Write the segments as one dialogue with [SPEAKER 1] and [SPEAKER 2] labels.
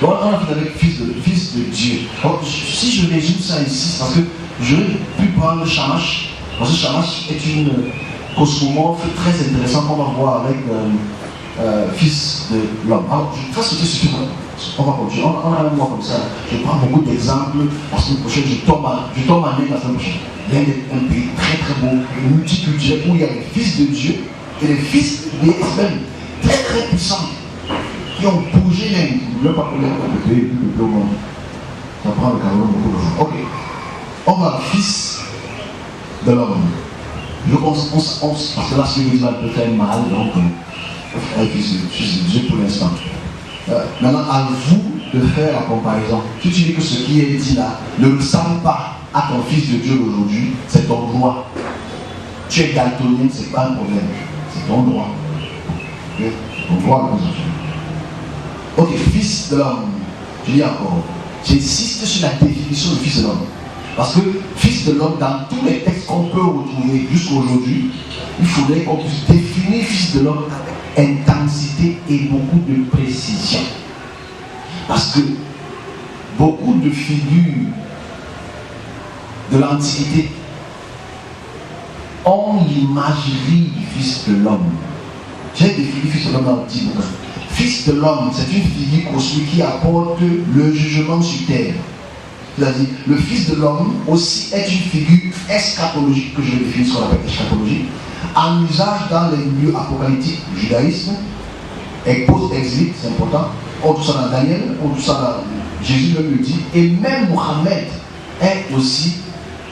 [SPEAKER 1] Donc on a fait avec fils de Dieu. Donc, si je résume ça ici, parce que j'aurais pu prendre Shamash, parce que Shamash est une cosmomorphe très intéressante qu'on va voir avec fils de l'homme. Alors, je vais sauter sur on va continuer. On a un mois comme ça. Je prends beaucoup d'exemples. La semaine prochaine, je tombe en Inde la semaine prochaine. L'Inde est un pays très très beau, multiculturel, où il y a les fils de Dieu et les fils des même très très puissants qui ont bougé l'Inde. Je ne veux pas connaître le pays le plus peuplé au monde. Ça prend le Cameroun beaucoup de fois. Ok. On va fils de l'homme. Je pense, parce que là, ce que je dis peut faire mal, donc fils de Dieu pour l'instant. Maintenant, à vous de faire la comparaison. Si tu dis que ce qui est dit là ne ressemble pas à ton fils de Dieu d'aujourd'hui, c'est ton droit. Tu es daltonien, ce n'est pas un problème. C'est ton droit. Okay? Ton droit de ok, fils de l'homme. Je dis encore. J'insiste sur la définition de fils de l'homme. Parce que fils de l'homme, dans tous les textes qu'on peut retrouver jusqu'à aujourd'hui, il faudrait qu'on puisse définir fils de l'homme avec intensité et beaucoup de précision. Parce que beaucoup de figures de l'Antiquité ont l'imagerie du fils de l'homme. J'ai défini fils de l'homme dans le petit bouquin. Fils de l'homme, c'est une figure cosmique qui apporte le jugement sur terre. C'est-à-dire, le fils de l'homme aussi est une figure eschatologique, que je vais définir ce qu'on appelle eschatologique, en usage dans les milieux apocalyptiques du judaïsme, et post-exilique, c'est important. On trouve ça dans Daniel, on trouve ça dans Jésus le dit, et même Mohammed est aussi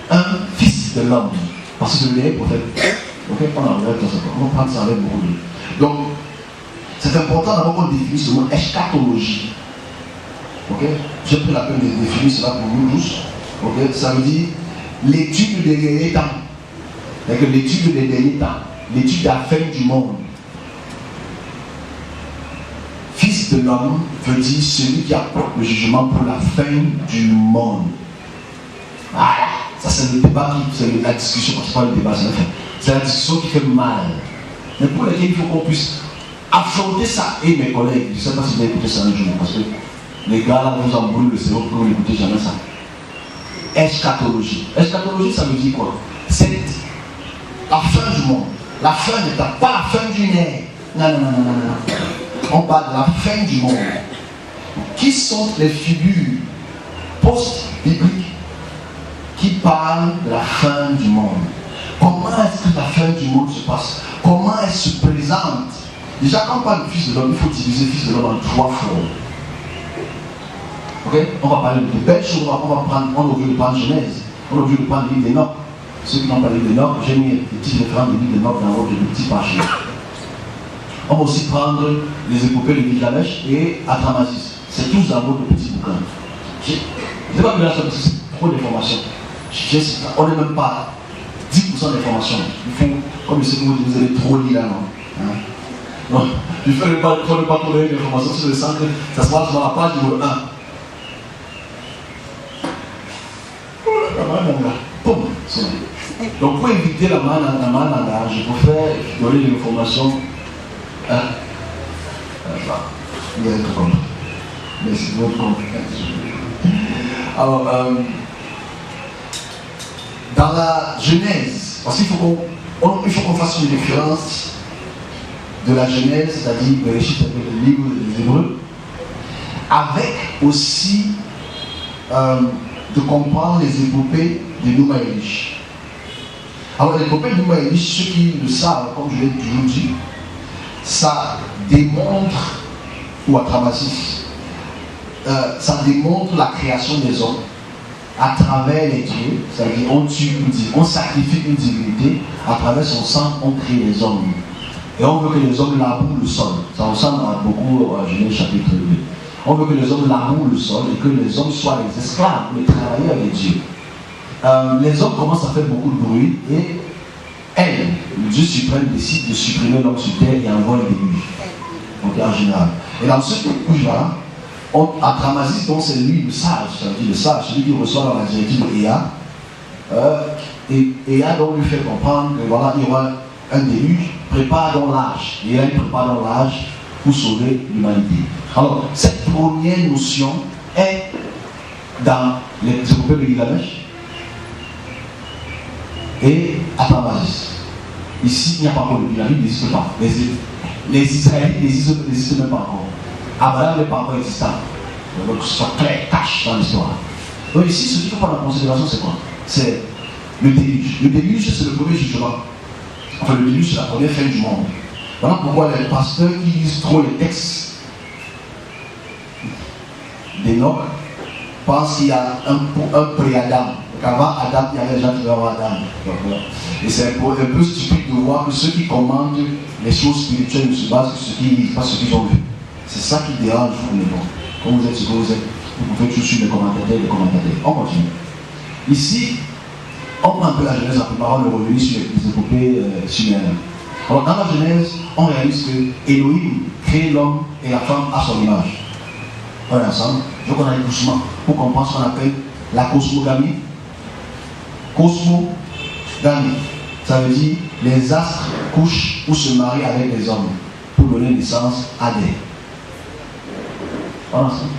[SPEAKER 1] un fils de l'homme. Parce que le prophète. Ok, on va prendre ça avec beaucoup de. Donc, c'est important d'abord qu'on définisse ce mot eschatologie. Ok, j'ai pris la peine de définir cela pour nous tous. Ok, ça veut dire l'étude des derniers temps. C'est-à-dire l'étude des derniers temps, l'étude de la fin du monde. Fils de l'homme veut dire celui qui apporte le jugement pour la fin du monde. Ah, ça c'est le débat, c'est la discussion, c'est pas le débat, c'est la discussion qui fait mal. Mais pour laquelle il faut qu'on puisse affronter ça. Et mes collègues, je ne sais pas si vous avez écouté ça un jour, parce que les gars là vous embrouillent le cerveau pour n'écouter jamais ça. Eschatologie. Eschatologie, ça veut dire quoi? C'est la fin du monde. La fin n'est pas la fin d'une ère. Non. On parle de la fin du monde. Qui sont les figures post-bibliques qui parlent de la fin du monde? Comment est-ce que la fin du monde se passe? Comment elle se présente? Déjà, quand on parle de fils de l'homme, il faut utiliser fils de l'homme en 3 formes. Ok? On va parler de belles choses, on va prendre Genèse, on a oublié de prendre le livre d'Enoch. Ceux qui n'ont pas le livre d'Enoch, j'ai mis des petits référents du livre d'Enoch dans votre petit parchemin. On va aussi prendre les épopées de Gilgamesh et Atramasis. C'est tous dans votre petit bouquin. Je ne sais pas que là, c'est trop d'informations. On n'est même pas 10% d'informations. Il faut, comme je sais que vous avez trop lu là, non? Non, je ne fais pas trop d'informations sur le centre. Ça se passe dans la page numéro 1. Donc pour éviter la manana, je préfère donner l'information. Vous avez tout compris. Merci beaucoup. Alors, dans la Genèse, parce qu'il faut qu'on fasse une différence de la Genèse, c'est-à-dire le livre des Hébreux, avec aussi de comprendre les épopées de Nouma Elish. Alors l'épopée de Nouma Elish, ceux qui le savent, comme je l'ai toujours dit, ça démontre, ou à Tramasis, ça démontre la création des hommes à travers les dieux, c'est-à-dire on tue une divinité, on sacrifie une divinité, à travers son sang on crée les hommes. Et on veut que les hommes labourent le sol. Ça ressemble à beaucoup à Genèse chapitre 2. On veut que les hommes labourent le sol et que les hommes soient les esclaves, les travailleurs des dieux. Les hommes commencent à faire beaucoup de bruit et le Dieu suprême décide de supprimer l'homme sur terre et envoie le déluge. Donc en général. Et dans ce couche-là, à Tramasis, donc c'est lui le sage, c'est-à-dire le sage, celui qui reçoit la directive de Ea. Et Ea donc lui fait comprendre que voilà, il y aura un déluge, prépare donc l'âge. Et Ea prépare donc l'âge pour sauver l'humanité. Alors, cette première notion est dans les épopées de Gilgamesh et Atamasis. Ici, il n'y a pas encore de Bible, la Bible n'existe pas. Les Israélites n'existent même pas encore. Abraham n'est pas encore existant. Donc, ce soit très cache dans l'histoire. Donc, ici, ce qu'il faut prendre en considération, c'est quoi? C'est le déluge. Le déluge, c'est le premier jugement. Enfin, le déluge, c'est la première fin du monde. Voilà pourquoi les pasteurs qui lisent trop les textes d'Enoch pensent qu'il y a un pré-Adam. Qu'avant Adam, il y avait les gens qui avaient Adam. Et c'est un peu stupide de voir que ceux qui commandent les choses spirituelles ne se basent sur ce qu'ils lisent, pas ce qu'ils ont vu. C'est ça qui dérange pour les bons. Comme vous êtes ce que vous êtes, vous pouvez tout suivre les commentateurs. On continue. Ici, on prend un peu la Genèse après parole, le revenu sur les épopées sumériennes. Alors, dans la Genèse, on réalise que Elohim crée l'homme et la femme à son image. On est ensemble. Donc, on a les doucement pour comprendre ce qu'on appelle la cosmogamie. Cosmogamie, ça veut dire les astres couchent ou se marient avec les hommes pour donner naissance à des. On est ensemble.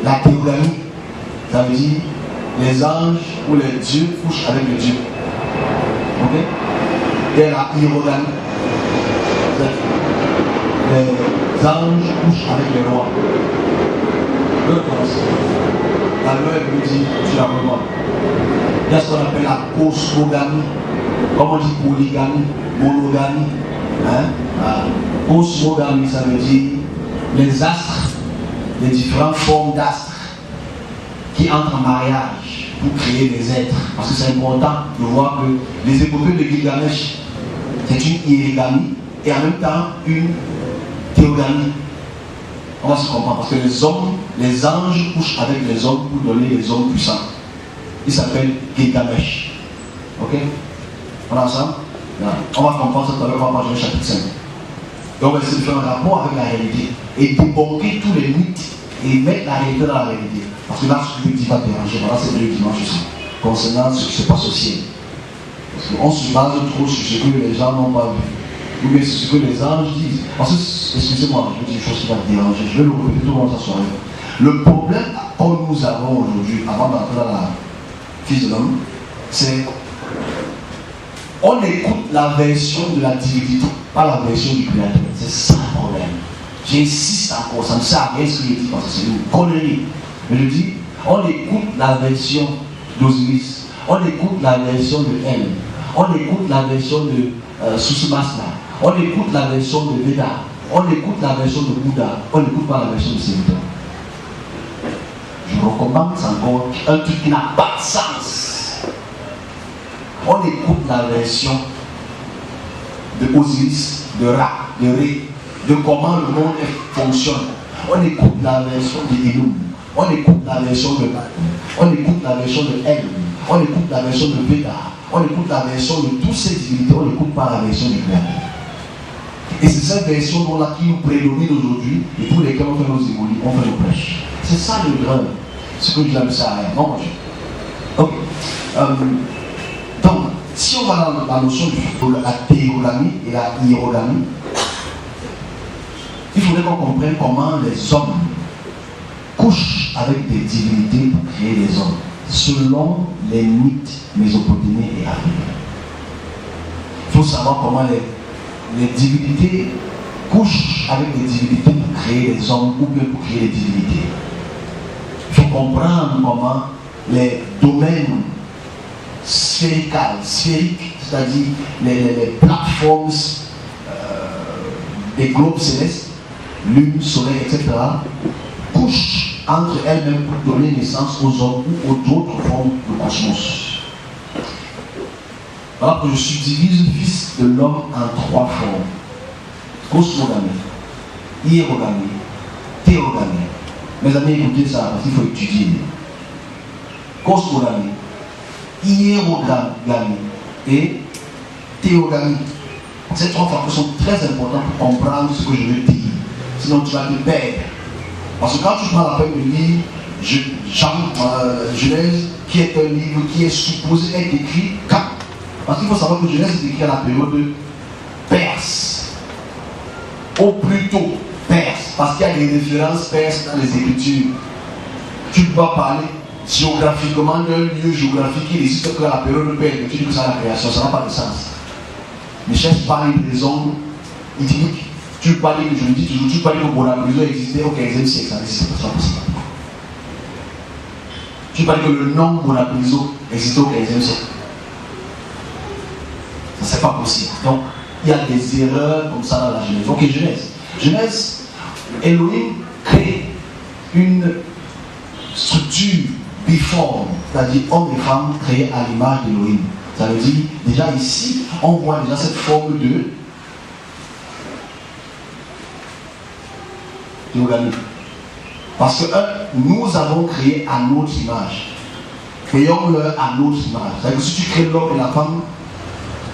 [SPEAKER 1] La théogamie, ça veut dire les anges ou les dieux couchent avec les dieux. Ok? Et la hierogamie, les anges couchent avec les rois. La loi me dit, tu la revois. Il y a ce qu'on appelle la cosmogamie. Comme on dit polygamie, monogamie. Cosmogamie, ça veut dire les astres, les différentes formes d'astres qui entrent en mariage pour créer des êtres. Parce que c'est important de voir que les épopées de Gilgamesh, c'est une hierogamie et en même temps une théogamie. On va se comprendre parce que les anges couchent avec les hommes pour donner les hommes puissants. Ils s'appellent Gilgamesh. Ok? On est ensemble? On va comprendre ça tout à l'heure, on va parler chapitre 5. Donc on va essayer de faire un rapport avec la réalité et débunker tous les mythes et mettre la réalité dans la réalité. Parce que là, ce que je dis va déranger. Voilà, c'est le dimanche aussi. Concernant ce qui se passe au ciel. Parce qu'on se base trop sur ce que les gens n'ont pas vu. Ou bien c'est ce que les anges disent. Parce que, excusez-moi, je dis une chose qui va déranger. Je vais le répéter tout le monde s'asseoir. Le problème que nous avons aujourd'hui, avant d'entrer dans la Fils de l'homme, c'est on écoute la version de la divinité, pas la version du créateur. C'est ça le problème. J'insiste encore, ça ne sert à rien ce que je dis parce que c'est une connerie. Mais je dis, on écoute la version d'Osiris, on écoute la version de Elle, on écoute la version de Susumasna, on écoute la version de Veda, on écoute la version de Bouddha, on n'écoute pas la version de Sévita. Je recommande encore un truc qui n'a pas de sens. On écoute la version de Osiris, de Ra, de Ré, de comment le monde fonctionne. On écoute la version de Enum, on écoute la version de Ba, on écoute la version de El, on écoute la version de Veda, on écoute la version de toutes ces divinités, on n'écoute pas la version du Créateur. Et c'est cette version-là qui nous prédomine aujourd'hui et pour lesquelles on fait nos émolies, on fait nos prêches. C'est ça le grand, ce que je l'aime ça à rien. Non, ok. Donc, si on va dans la notion de la théogamie et la hierogamie, il faudrait qu'on comprenne comment les hommes couchent avec des divinités pour créer des hommes, selon les mythes mésopotamiens et africains. Il faut savoir comment les divinités couchent avec des divinités pour créer des hommes ou bien pour créer des divinités. Il faut comprendre comment les domaines sphériques, c'est-à-dire les plateformes des globes célestes, lune, soleil, etc., couchent entre elles-mêmes pour donner naissance aux hommes ou aux autres formes de cosmos. Alors que je subdivise le Fils de l'homme en trois formes: cosmogamie, hierogamie, théogamie. Mes amis, écoutez ça parce qu'il faut étudier. Cosmogamie, hierogamie et théogamie. Ces trois facteurs sont très importants pour comprendre ce que je veux dire. Sinon tu vas te perdre. Parce que quand tu prends la peine de lire Genèse, qui est un livre qui est supposé être écrit quand. Parce qu'il faut savoir que Genèse est écrit à la période perse. ou plutôt perse, parce qu'il y a des références perses dans les Écritures. Tu ne peux pas parler géographiquement d'un lieu géographique qui existe que la période de paix, tu dis que c'est la création, ça n'a pas de sens. Ne cherche pas une raison idyllique. Tu peux parler, je le dis toujours, tu peux parler que Bonaprise existait au 15e siècle, ça n'existe pas, c'est pas possible. Tu peux parler que le nom Bonaprise existait au 15e siècle. Ça c'est pas possible. Donc, il y a des erreurs comme ça dans la Genèse. Ok, Genèse, Elohim crée une structure biforme, c'est-à-dire homme et femme créés à l'image d'Elohim. Ça veut dire, déjà ici, on voit déjà cette forme de organisme. Parce que nous avons créé à notre image. Créons-le à notre image. C'est-à-dire que si tu crées l'homme et la femme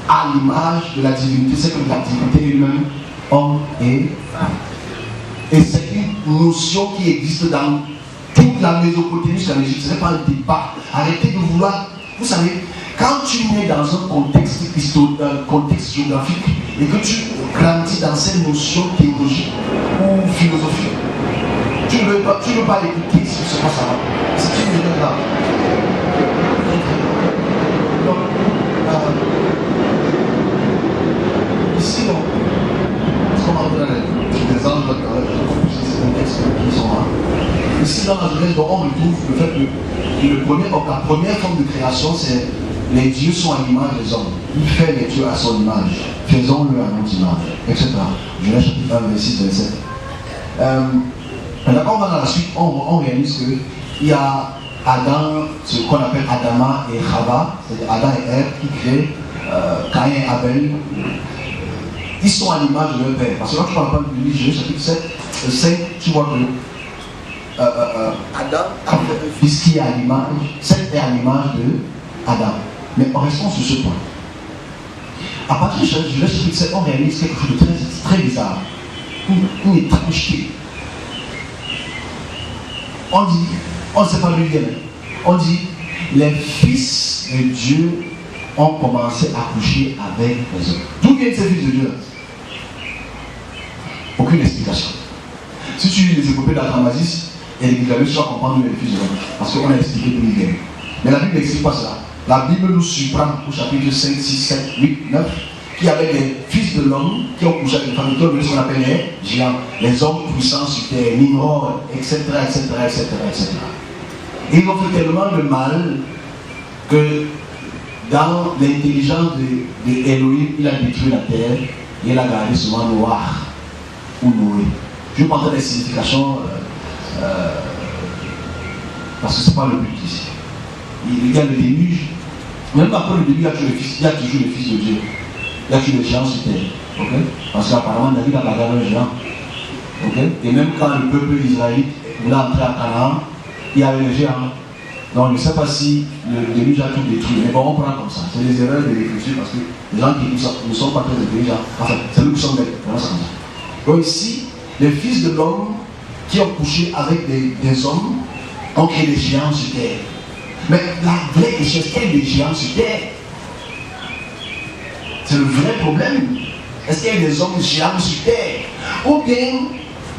[SPEAKER 1] à l'image de la divinité, c'est que la divinité elle-même, homme et femme. Et c'est une notion qui existe dans toute la Mésopotamie jusqu'à l'Égypte. Ce n'est pas un débat. Arrêtez de vouloir. Vous savez, quand tu nais dans un contexte géographique et que tu grandis dans ces notions théologiques ou philosophiques, tu ne veux pas écouter ce qui se passe là. C'est une erreur là. Donc, ici, parce qu'on va donner des anges, c'est un texte qui sont là. Ici, dans la Genèse, on retrouve le fait que la première forme de création, c'est les dieux sont à l'image des hommes. Il fait les dieux à son image. Faisons-le à notre image, etc. Genèse chapitre 1, verset 27. D'accord, on va dans la suite, on réalise qu'il y a Adam, ce qu'on appelle Adama et Chava, c'est-à-dire Adam et Ève qui créent Caïn et Abel. Ils sont à l'image de leur père. Parce que quand tu parles de Genèse chapitre 5, tu vois que Adam a un fils qui est à l'image, Seth est à l'image de Adam. Mais restons sur ce point. À partir de Genèse chapitre 7, on réalise quelque chose de très bizarre. Une étrangeté. On dit, on ne sait pas d'où il vient. On dit, les fils de Dieu ont commencé à coucher avec les hommes. D'où viennent ces fils de Dieu? Aucune explication. Si tu lis les épopées d'Adramasis et les Galiléens, tu vas comprendre les fils de l'homme. Parce qu'on a expliqué d'où ils viennent. Mais la Bible n'explique pas cela. La Bible nous surprend au chapitre 5, 6, 7, 8, 9, qu'il y avait des fils de l'homme qui ont couché avec les femmes, qui ont ce qu'on appelle les géants, les hommes puissants sur terre, Nimrod, etc., etc., etc., etc. Et ils ont fait tellement de mal que dans l'intelligence de Elohim, il a détruit la terre et il a gardé seulement Noir ou Noé. Je vais parler des significations parce que ce n'est pas le but ici. Il y a le déluge. Même après le déluge, il y a toujours le fils de Dieu. Il y a toujours les géants sur terre. Okay? Parce qu'apparemment, David a bagarré un géant. Okay? Et même quand le peuple israélite voulait entrer à Canaan, il y avait les géants. Donc je ne sais pas si le déluge a tout détruit. Mais bon, on prend comme ça. C'est les erreurs de l'écriture parce que les gens qui ne sont pas très intelligents, enfin, c'est nous qui sommes bêtes. Donc ici, les fils de l'homme qui ont couché avec des hommes ont créé des géants sur terre. Mais la vraie question, est-ce qu'il y a des géants sur terre? C'est le vrai problème. Est-ce qu'il y a des hommes géants sur terre? Ou bien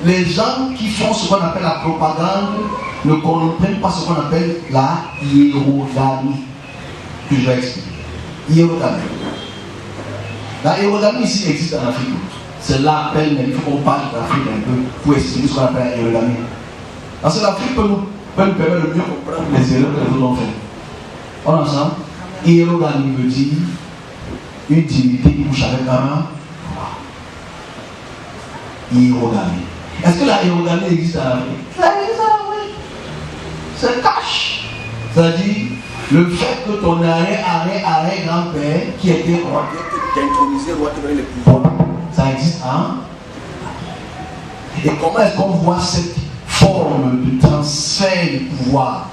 [SPEAKER 1] les gens qui font ce qu'on appelle la propagande ne comprennent pas ce qu'on appelle la hiérogamie. Que je vais expliquer. Hiérogamie. La hiérogamie ici existe en Afrique. C'est l'appel, mais il faut qu'on parle de l'Afrique un peu pour expliquer ce qu'on appelle la hiérogamie. Parce que l'Afrique peut nous permettre de mieux comprendre les erreurs que les autres ont fait. On est ensemble? Hiérogamie veut dire une divinité qui couche avec un roi. Hiérogamie. Est-ce que la hiérogamie existe en Afrique? Ça existe en Afrique. C'est cash. C'est-à-dire le fait que ton arrière-grand-père qui était roi, qui était intronisé roi, qui avait le pouvoir, ça existe en. Et comment est-ce qu'on voit cette forme de transfert de pouvoir?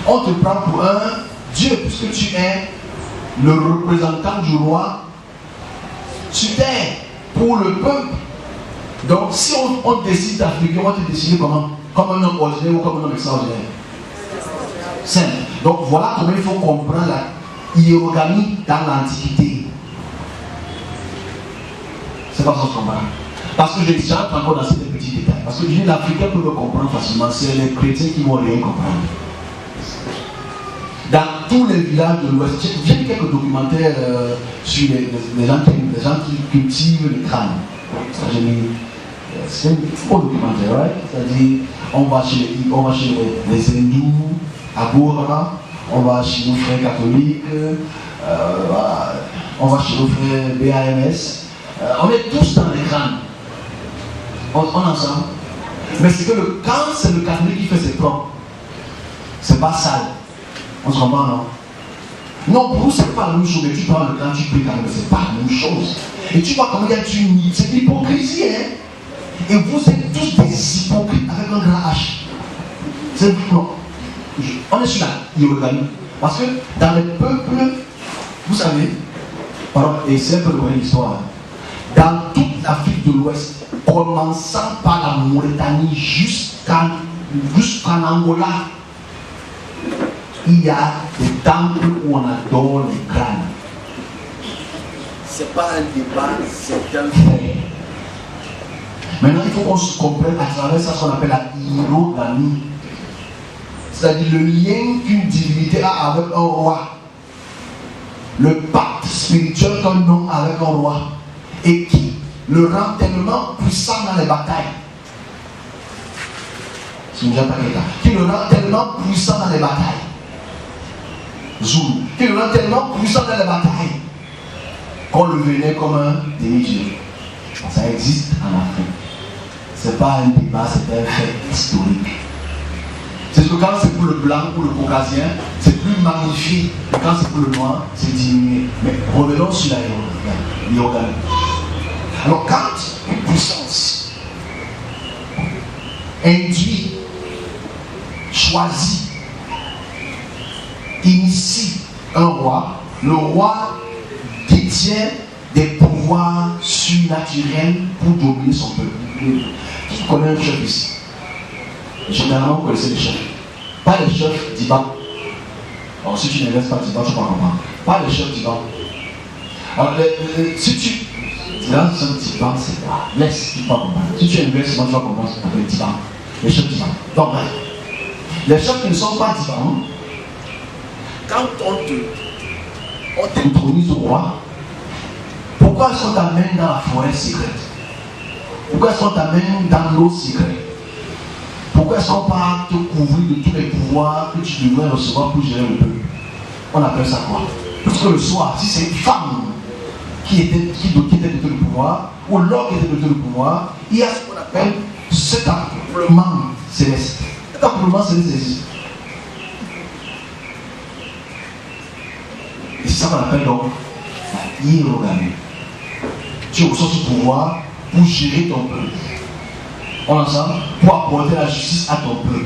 [SPEAKER 1] On te prend pour un Dieu, puisque tu es le représentant du roi sur terre pour le peuple. Donc si on décide d'appliquer, on va te décider comment? Comme un homme ordinaire ou comme un homme extraordinaire? Simple. Donc voilà comment il faut comprendre la hiérogamie dans l'Antiquité. C'est pas ça qu'on comprend. Parce que je j'entre encore dans ces petits détails. Parce que l'Africain peut le comprendre facilement, c'est les chrétiens qui vont rien comprendre. Dans tous les villages de l'Ouest, j'ai vu quelques documentaires sur les gens qui cultivent les crânes. C'est un faux documentaire, right? C'est-à-dire, on va chez les hindous, à Gourma, on va chez nos frères catholiques, on va chez nos frères BAMS. On est tous dans les crânes. On est ensemble. Mais c'est que quand c'est le catholique qui fait ses propres, c'est pas sale. On se comprend, non? Non, pour vous, c'est pas la même chose, mais tu prends le crâne, tu pries quand même, c'est pas la même chose. Et tu vois comment il y a une. C'est l'hypocrisie, hein? Et vous êtes tous des hypocrites avec un grand H. C'est non. On est sur la hiérogamie. Parce que dans les peuples, vous savez, pardon, et c'est un peu de l'histoire, dans toute l'Afrique de l'Ouest, commençant par la Mauritanie jusqu'en Angola, il y a des temples où on adore les crânes. C'est pas un débat, c'est un fait. Maintenant, il faut qu'on se comprenne à travers ça ce qu'on appelle la hiérogamie. C'est-à-dire le lien qu'une divinité a avec un roi. Le pacte spirituel qu'un homme a avec un roi. Et qui le rend tellement puissant dans les batailles. Qui le rend tellement puissant dans les batailles. Zoulou. Qui le rend tellement puissant dans les batailles. Qu'on le venait comme un demi-dieu. Ça existe en Afrique. Ce n'est pas un débat, c'est un fait historique. C'est que quand c'est pour le blanc ou le caucasien, c'est plus magnifié. Quand c'est pour le noir, c'est diminué. Mais revenons sur la hiérogamie. Alors quand une puissance induit, choisit, initie un roi, le roi détient des pouvoirs surnaturels pour dominer son peuple. Qui connaît un chef ici? Généralement, vous connaissez les chefs. Pas les chefs d'Iban. Alors, si tu n'investes pas d'Iban, tu ne peux pas comprendre. Pas les chefs d'Iban. Alors, si tu. Là, c'est un d'Iban, c'est quoi? Laisse, tu ne peux pas comprendre. Si tu investes, moi, tu vas comprendre ce qu'on appelle d'Iban. Les chefs d'Iban. Donc, bref. Les chefs qui ne sont pas d'Iban, quand on t'intronise au roi, pourquoi est-ce qu'on t'amène dans la forêt secrète? Pourquoi est-ce qu'on t'amène dans l'eau secrète? Pourquoi est-ce qu'on part te couvrir de tous les pouvoirs que tu devrais recevoir pour gérer le peuple? On appelle ça quoi? Parce que le soir, si c'est une femme qui était dotée de pouvoir, ou l'homme qui était doté de pouvoir, il y a ce qu'on appelle cet accouplement céleste. Cet accouplement céleste existe. Et c'est ça qu'on appelle donc la hiérogamie. Tu reçois ce pouvoir pour gérer ton peuple. On ensemble, pour apporter la justice à ton peuple.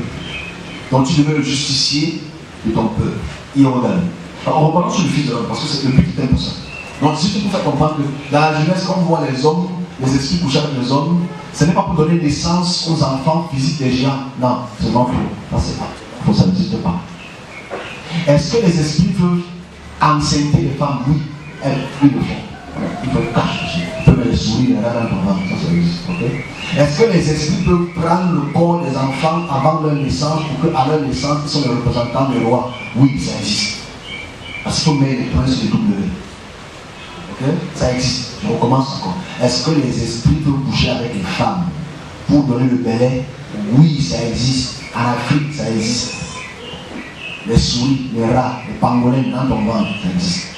[SPEAKER 1] Donc tu deviens le justicier de ton peuple. Hiérogamie. Alors reparlons sur le Fils de l'homme, parce que c'est le but qui est important. Donc si tu peux faire comprendre que dans la jeunesse, quand on voit les hommes, les esprits couchés avec les hommes, ce n'est pas pour donner naissance aux enfants physiques des géants. Non, c'est non plus. Ça c'est pas. Ça n'existe pas. Est-ce que les esprits peuvent enceinter les femmes? Oui, elles le font. Ils peuvent cacher. Ils peuvent les sourire, les regarder dans ton ventre. Ça existe. Okay? Est-ce que les esprits peuvent prendre le corps des enfants avant leur naissance pour qu'à leur naissance, ils soient les représentants du roi? Oui, ça existe. Parce qu'il faut mettre les points sur les W. Okay? Ça existe. Je recommence encore. Est-ce que les esprits peuvent coucher avec les femmes pour donner le belay? Oui, ça existe. En Afrique, ça existe. Les souris, les rats, les pangolins dans ton ventre, ça existe.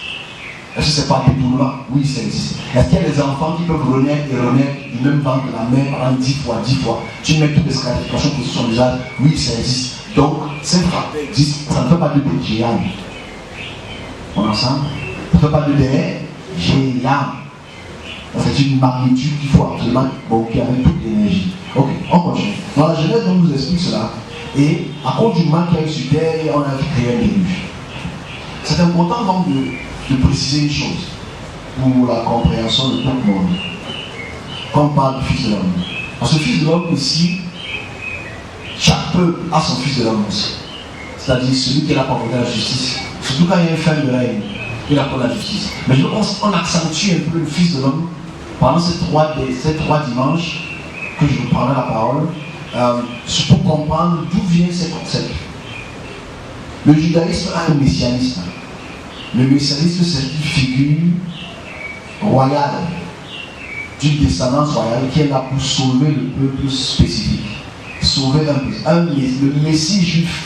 [SPEAKER 1] Est-ce que c'est pas détournement? Oui, ça existe. Est-ce qu'il y a des enfants qui peuvent renaître et renaître du même ventre de la mère pendant 10 fois? Tu mets toutes les scarifications pour son visage? Oui, ça existe. Donc, ces frappes existent. Ça ne fait pas de des géants. On est ensemble? Ça ne fait pas de des géants. C'est une magnitude qu'il faut absolument invoquer avec toute l'énergie. Ok, on continue. Dans la Genèse, on nous explique cela. Et à cause du mal qu'il y a eu sur terre, on a créé un déluge. C'est important donc de préciser une chose pour la compréhension de tout le monde. Quand on parle du Fils de l'homme. Parce que le Fils de l'homme ici, chaque peuple a son Fils de l'homme aussi. C'est-à-dire celui qui est là pour apporter la justice. Surtout quand il y a une fin de règne, il apporte la justice. Mais je pense qu'on accentue un peu le Fils de l'homme pendant ces trois dimanches que je vous prendrai la parole, pour comprendre d'où viennent ces concepts. Le judaïsme a un messianisme. Le messianisme, c'est une figure royale, d'une descendance royale qui est là pour sauver le peuple spécifique. Sauver le Messie juif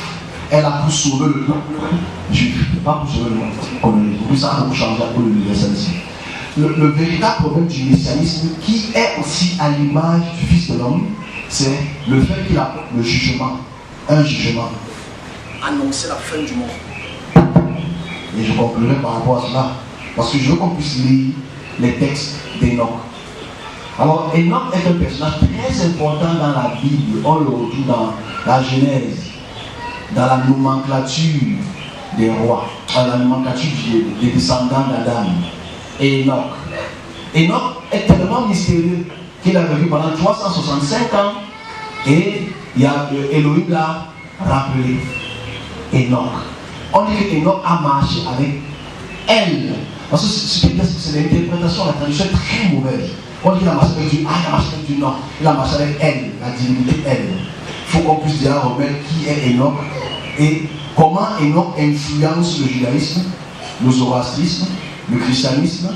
[SPEAKER 1] est là pour sauver le peuple juif, pas pour sauver le monde. Pour ça, on peut changer à cause de l'universalisme. Le véritable problème du messianisme, qui est aussi à l'image du Fils de l'homme, c'est le fait qu'il apporte le jugement, un jugement. Annoncer la fin du monde. Et je conclurai par rapport à cela, parce que je veux qu'on puisse lire les textes d'Enoch. Alors, Enoch est un personnage très important dans la Bible. On le retrouve dans la Genèse, dans la nomenclature des rois, dans la nomenclature des descendants d'Adam. Et Enoch. Enoch est tellement mystérieux qu'il a vécu pendant 365 ans et Elohim l'a rappelé. Enoch. On dit qu'Enoch a marché avec elle. Parce que c'est l'interprétation, la traduction est très mauvaise. On dit qu'il a marché avec Dieu. Ah, il a marché avec Dieu. Non, il a marché avec elle, la divinité elle. Il faut qu'on puisse dire à Romain qui est Enoch et comment Enoch influence le judaïsme, le zoroastrisme, le christianisme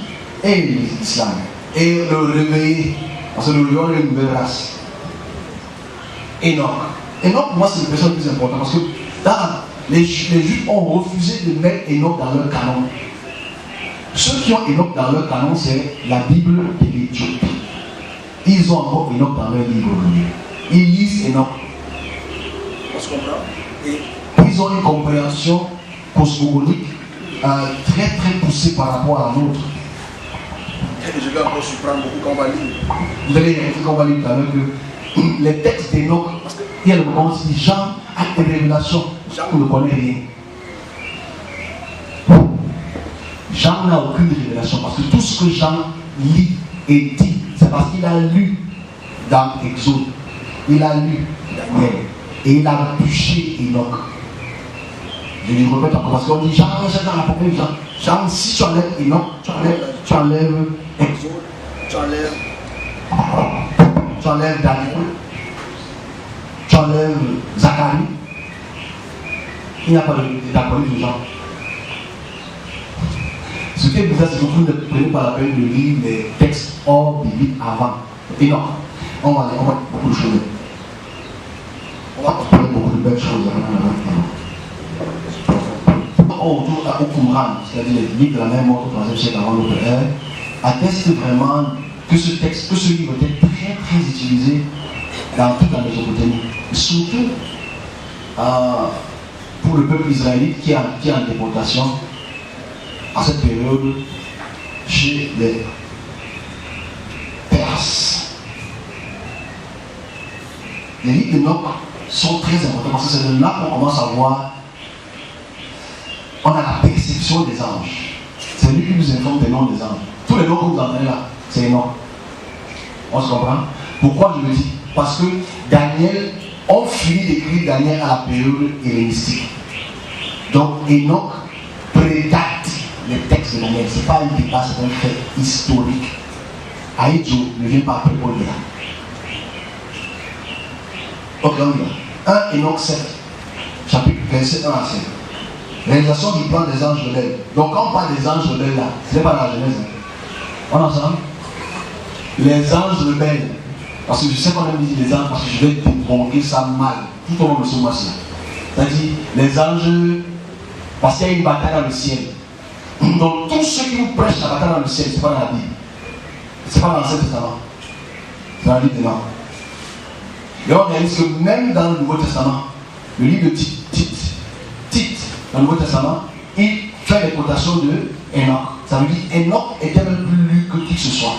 [SPEAKER 1] et l'islam. Et le réveiller. Parce que le lion est une nouvelle race. Enoch. Enoch, pour moi, c'est le personnage le plus important. Parce que les Juifs ont refusé de mettre Enoch dans leur canon. Ceux qui ont Enoch dans leur canon, c'est la Bible de l'Éthiopie. Ils ont encore Enoch dans leur livre. Ils lisent Enoch. On se comprend? Et ils ont une compréhension cosmogonique très très poussée par rapport à la nôtre. Je vais encore surprendre beaucoup quand on va lire. Vous allez écouter quand on va lire tout à l'heure que les textes d'Enoch, parce qu'il y a le moment où Jean a des révélations. Jean ne connaît rien. Jean n'a aucune révélation parce que tout ce que Jean lit et dit, c'est parce qu'il a lu dans Exode, il a lu Daniel et il a bûché Enoch. Je lui répète encore parce qu'on dit Jean, c'est dans l'Apocalypse. Jean, si tu enlèves Enoch, tu enlèves Exode, tu enlèves Daniel, tu enlèves Zacharie. Il n'y a pas d'Apocalypse de Jean. Ce qui est bizarre, c'est que vous ne prenez pas la peine de lire les textes hors bibliques avant. Et non, on va beaucoup de choses. On va parler beaucoup de belles choses. Au Qumran, c'est-à-dire les livres de la même mort au 3e siècle avant notre ère, attestent vraiment que ce texte, que ce livre était très très utilisé dans toute la Mésopotamie. Surtout pour le peuple israélite qui est en déportation à cette période chez les Perses. Les livres de Enoch sont très importants parce que c'est de là qu'on commence à voir, on a la perception des anges. C'est lui qui nous informe des noms des anges. Tous les noms que vous entendez là, c'est Enoch. On se comprend? Pourquoi je le dis? Parce que Daniel, on finit d'écrire Daniel à la période hellénistique. Donc Enoch prédate les textes de Daniel. Ce n'est pas un débat, c'est un fait historique. Aïdjo ne vient pas après Paul là. Ok, on y va. 1 Enoch 7, chapitre verset 1 à 5. Réalisation du plan des anges de l'aile. Donc quand on parle des anges de l'aile là, ce n'est pas dans la Genèse. On est ensemble? Les anges rebelles. Parce que je sais qu'on aime dire les anges parce que je vais débronquer ça mal tout au long de ce mois-ci. C'est-à-dire les anges, parce qu'il y a une bataille dans le ciel. Donc tous ceux qui vous prêchent la bataille dans le ciel, ce n'est pas dans la Bible. Ce n'est pas dans l'Ancien Testament. C'est dans le livre de Enoch. Et on réalise que même dans le Nouveau Testament, le livre de Tite, dans le Nouveau Testament, il fait les quotations de Enoch. Ça veut dire Enoch était même plus lu que qui que ce soit.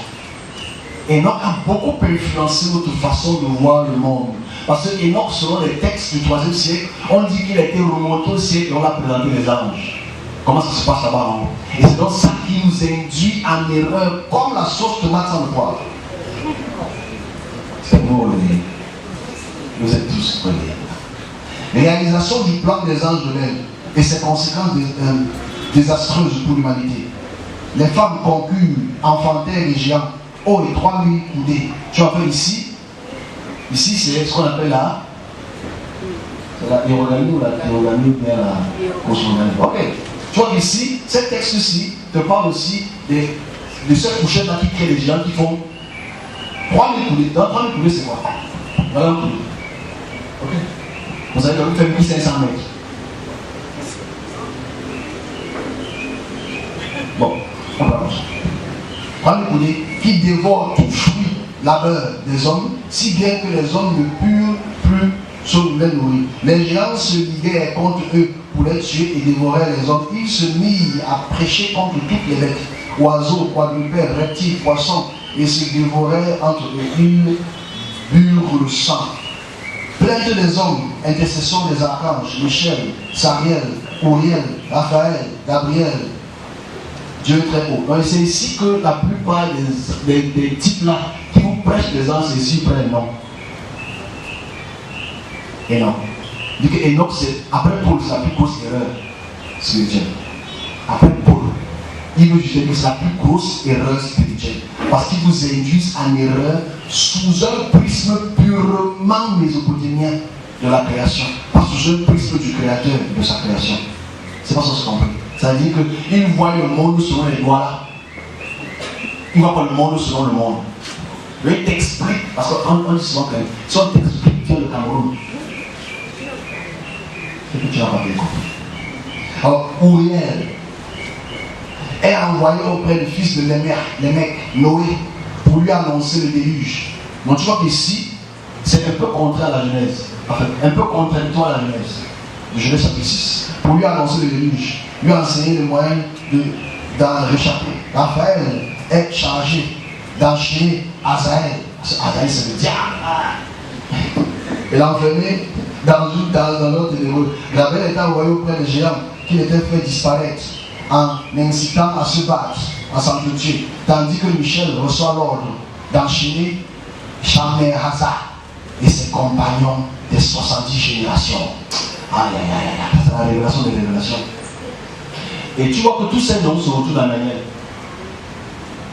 [SPEAKER 1] Enoch a beaucoup influencé notre façon de voir le monde. Parce que Enoch, selon les textes du 3e siècle, on dit qu'il a été remonté au siècle et on l'a présenté les anges. Comment ça se passe là-bas en haut? Et c'est donc ça qui nous induit en erreur, comme la sauce tomate sans le poivre. C'est nous, vous êtes tous reliés. Réalisation du plan des anges de l'aile et ses conséquences désastreuses pour l'humanité. Les femmes concubes enfantèrent les géants Oh, et 3000 coudées. Tu vois, ici, c'est ce qu'on appelle la hiérogamie ou la théogamie ou bien la cosmogamie. Ok. Tu vois qu'ici, ce texte-ci te parle aussi de cette couchette-là qui crée les gens qui font 3000 coudées. Dans 3000 coudées, c'est quoi? Voilà un coudé. Ok. Vous avez donc fait 1500 mètres. Bon, on va voir. 3000 coudées qui dévorent tout fruit, labeur des hommes, si bien que les hommes ne purent plus se nourrir. Les géants se liguèrent contre eux pour les tuer et dévorer les hommes. Ils se mirent à prêcher contre toutes les bêtes, oiseaux, quadrupèdes, reptiles, poissons, et se dévoraient entre eux. Ils burent le sang. Plainte des hommes, intercession des archanges, Michel, Sariel, Uriel, Raphaël, Gabriel, Dieu très haut. Donc c'est ici que la plupart des types là qui vous prêchent des anges, c'est ici près, non. Et non. Il dit que Enoch, c'est après Paul, c'est la plus grosse erreur spirituelle. Après Paul, il veut juger que c'est la plus grosse erreur spirituelle. Parce qu'il vous induisent en erreur sous un prisme purement mésopotamien de la création. Pas sous un prisme du créateur de sa création. C'est pas ça que c'est compris. Ça veut dire qu'il voit le monde selon les doigts là. Il ne voit pas le monde selon le monde. Il t'explique, parce qu'on dit souvent que si on t'explique, viens le Cameroun. C'est que tu n'as pas bien compris. Alors, Uriel est envoyé auprès du fils de Lémec, Noé, pour lui annoncer le déluge. Donc tu vois qu'ici, c'est un peu contraire à la Genèse. Enfin, un peu contradictoire à la Genèse. De Genèse chapitre 6. Pour lui annoncer le déluge. Lui enseigner les moyens d'en réchapper. Raphaël est chargé d'enchaîner Azaël. Azaël, c'est le diable. Et l'enfermer dans l'autre hébreu. Gabriel est envoyé auprès des géants qui l'étaient fait disparaître en incitant à se battre, à s'entretuer. Tandis que Michel reçoit l'ordre d'enchaîner Shamer-Haza et ses compagnons des 70 générations. Aïe aïe aïe aïe, c'est la révélation des révélations. Et tu vois que tous ces noms se retrouvent dans Daniel.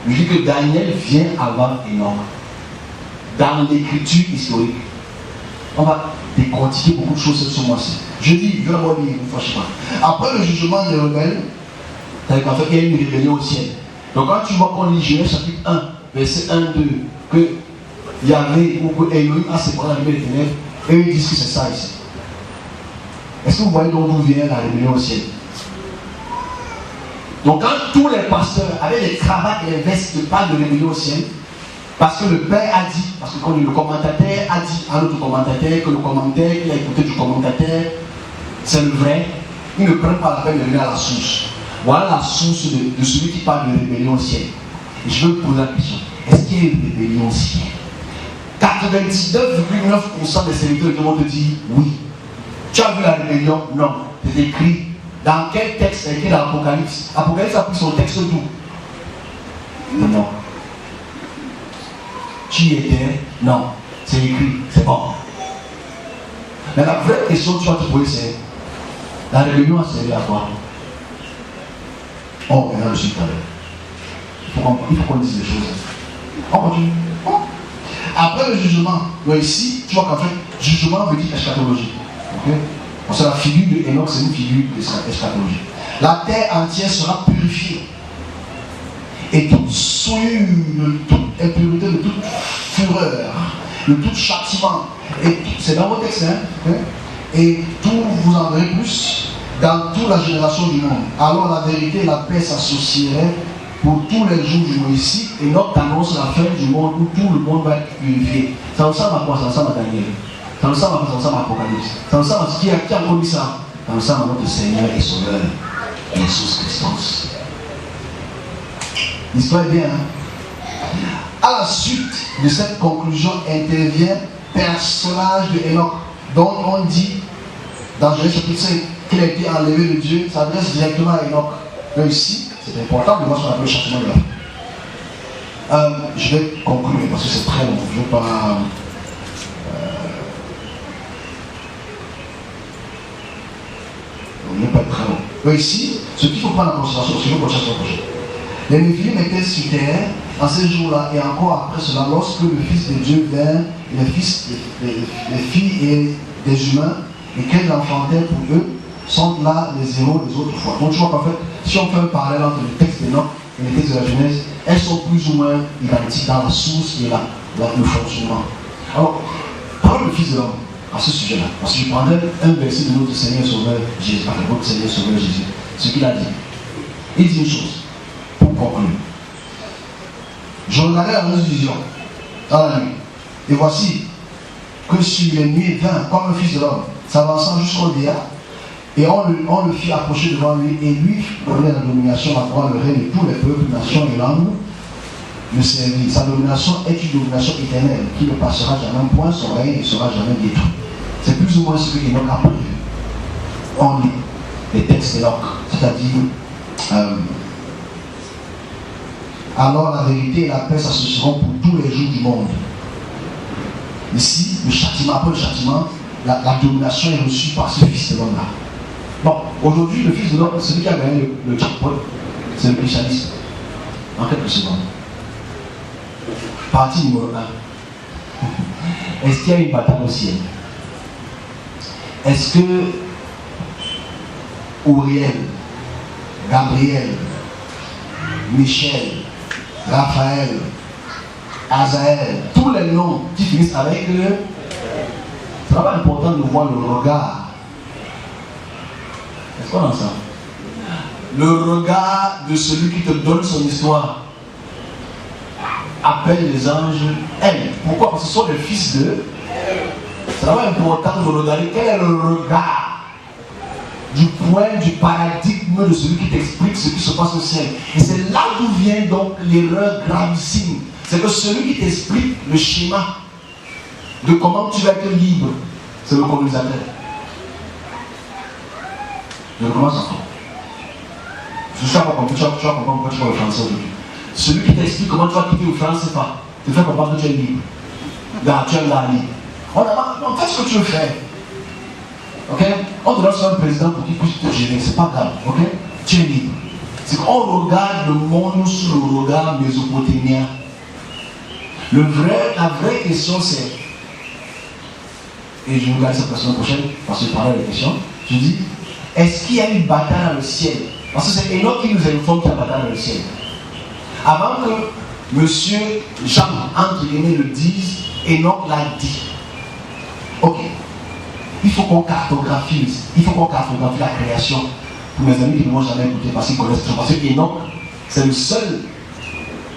[SPEAKER 1] Je dis que Daniel vient avant Enoch. Dans l'écriture historique, on va décortiquer beaucoup de choses ce mois-ci. Je dis, je vais avoir lire, ne fâchez pas. Après le jugement des rebelles, c'est-à-dire qu'en fait, il y a une rébellion au ciel. Donc quand tu vois qu'on lit Genèse chapitre 1, verset 1, 2, que Yahvé ou que Elohim a séparé la lumière des ténèbres, et ils disent que c'est ça ici. Est-ce que vous voyez d'où vient la rébellion au ciel? Donc quand tous les pasteurs avaient les cravates et les vestes parlent de rébellion au ciel, parce que le Père a dit, parce que quand le commentateur a dit à notre commentateur que le commentaire qu'il a écouté du commentateur, c'est le vrai, ils ne prennent pas la peine de venir à la source. Voilà la source de celui qui parle de rébellion au ciel. Et je veux vous poser la question, est-ce qu'il y a une rébellion au ciel? 99,9% des serviteurs du monde te disent oui. Tu as vu la rébellion? Non. C'est écrit. Dans quel texte est écrit dans l'Apocalypse? Apocalypse a pris son texte d'où? Non. Tu y étais? Non. C'est écrit. C'est bon. Mais la vraie question que tu vas te poser, c'est la rébellion a servi à quoi? Oh, maintenant je suis tout à l'heure. Il faut qu'on dise les choses. On continue. Après le jugement, ici, tu vois qu'en fait, jugement veut dire eschatologie. Okay? C'est la figure de Enoch, c'est une figure d'eschatologie. La terre entière sera purifiée. Et toute souillure, de toute impureté, de toute fureur, de tout châtiment. Et c'est dans vos textes, hein? Et tout vous en verrez plus dans toute la génération du monde. Alors la vérité et la paix s'associeraient pour tous les jours du monde ici. Et notre annonce la fin du monde où tout le monde va être purifié. Ça ressemble à quoi? Ça ressemble à Daniel. Ça ressemble à Apocalypse. Ça ressemble à ce qui a connu ça. Ça ressemble à notre Seigneur et Sauveur, Jésus Christus. L'histoire est bien, hein? À la suite de cette conclusion intervient personnage de Enoch, dont on dit dans Genèse chapitre 5 qu'il a été enlevé de Dieu, ça s'adresse directement à Enoch. Donc ici, c'est important de voir ce qu'on appelle le châtiment de la vie. Je vais conclure parce que c'est très long. Je ne veux pas. On ne peut pas être très long. Donc ici, ce qu'il faut prendre en considération, c'est le prochain. Les Néphilim étaient sur terre en ces jours-là et encore après cela, lorsque le Fils de Dieu vint, les filles et des humains, et qu'elles enfantèrent pour eux, sont là les héros des autres fois. Donc tu vois qu'en fait, si on fait un parallèle entre les textes d'Enoch et les textes de la Genèse, elles sont plus ou moins identiques dans la source et le fonctionnement. Alors, parlons du Fils de l'homme à ce sujet-là. Parce que je prendrai un verset de notre Seigneur Sauveur Jésus, enfin votre Seigneur Sauveur Jésus, ce qu'il a dit. Il dit une chose, pour conclure. Je regardais la même vision dans la nuit, et voici que sur les nuées vint comme un Fils de l'homme, s'avançant jusqu'au dehors, et on le fit approcher devant lui, et lui donnait la domination, la gloire, le règne de tous les peuples, nations et langues, le servir. Sa domination est une domination éternelle, qui ne passera jamais point, son règne ne sera jamais détruit. C'est plus ou moins ce que Enoch a prévu. On lit les textes d'Enoch, c'est-à-dire alors la vérité et la paix s'associeront pour tous les jours du monde. Ici, le châtiment, après le châtiment, la domination est reçue par ce Fils de l'homme-là. Bon, aujourd'hui, le Fils de l'homme, celui qui a gagné le jackpot, c'est le christianisme. En quelques secondes. Partie numéro 1. Est-ce qu'il y a une bataille au ciel? Est-ce que Uriel, Gabriel, Michel, Raphaël, Azaël, tous les noms qui finissent avec eux, c'est vraiment important de voir le regard. Est-ce qu'on a ça? Le regard de celui qui te donne son histoire appelle les anges elle. Pourquoi? Parce que ce sont les fils d'eux. C'est vraiment important de regarder quel est le regard du point, du paradigme de celui qui t'explique ce qui se passe au ciel. Et c'est là d'où vient donc l'erreur gravissime. C'est que celui qui t'explique le schéma de comment tu vas être libre, c'est le colonisateur. Je recommence encore. Je sais pas comprendre, tu vas comprendre pourquoi tu vas au français aujourd'hui. Celui qui t'explique comment tu vas quitter le français, c'est pas. Tu fais comprendre que tu es libre. Là, tu es là, libre. On fait ce que tu veux faire. Ok? On te donne sur un président pour qu'il puisse te gérer, c'est pas grave. Ok? Tu es libre. C'est qu'on regarde le monde sous le regard mésopotamien. La vraie question c'est, et je vais regarder cette question prochaine parce que je parlerai des questions, je dis, est-ce qu'il y a une bataille dans le ciel? Parce que c'est Enoch qui nous informe qu'il y a une bataille dans le ciel. Avant que monsieur Jean, entre guillemets, le dise, Enoch l'a dit. Ok. Il faut qu'on cartographie la création. Pour mes amis qui ne m'ont jamais écouté parce qu'ils connaissent tout. Parce que Enoch, c'est le seul